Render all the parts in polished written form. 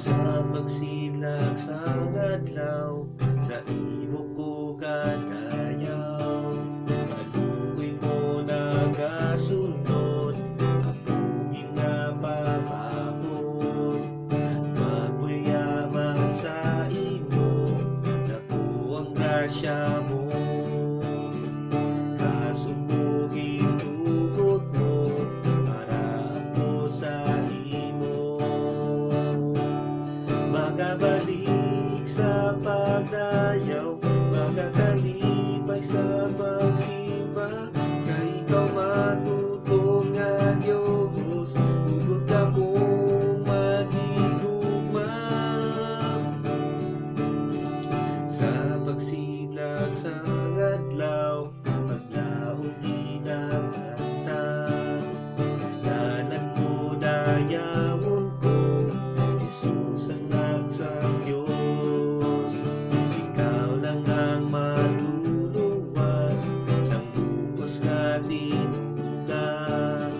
Sa pagsilag sa adlaw, sa imo ko kadayaw. Maluoy mo nagasunod, ako ginapapagod. Magpayaman sa imo, naku ang grasya mo. Kasubugin tugot mo, para ako sa imo. Magabalik sa pagdayaw, magakalipay sa pagsimba. Kay ikaw matutong nga Diyos, hugot akong magigugma. Sa pagsilag sa adlaw, paglaon ginaganta. Danan mo dayawon ko, Jesus ang nagsang-Diyos. Ikaw lang ang matuluwas, sang bukas nga tinugang.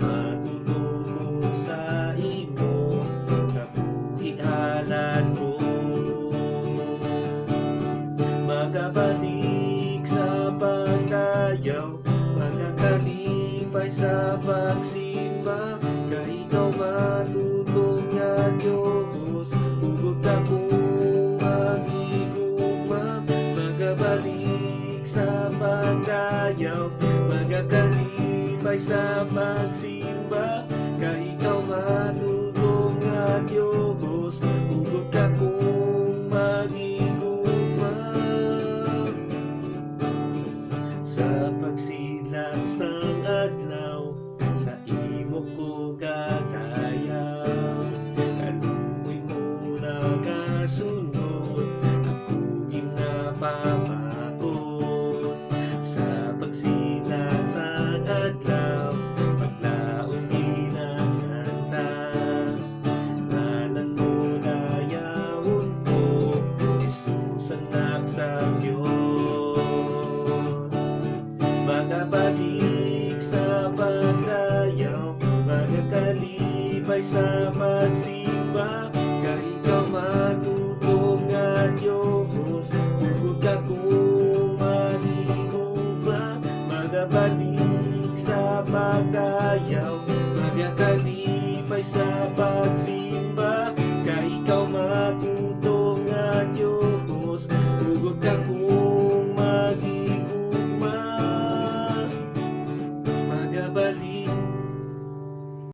Matutulog sa imo, kabuhianan ko. Magabalik sa pagdayaw, magakalipay sa pagsimba. Kay ikaw matutong nga Diyos, hugot akong magigugma. Magabalik sa pagdayaw, magakalipay sa pagsimba. Kay ikaw matutong nga Diyos, hugot akong magigugma. Sa pagsilag sang adlaw, sa imo ko kadayaw. Kaluoy mo nagasunod, ako ginapapagod. Sa pagsilag sang adlaw, paglaon ginaganta. Ngalan mo dayawon ko, Jesus ang nagsang-Diyos. Magabalik sa pagdayaw, magakalipay sa pagsimba. Kay ikaw matutong nga Diyos, hugot akong magigugma. Magabalik sa pagdayaw, magakalipay sa pagsimba. Kay ikaw matutong nga Diyos, hugot akong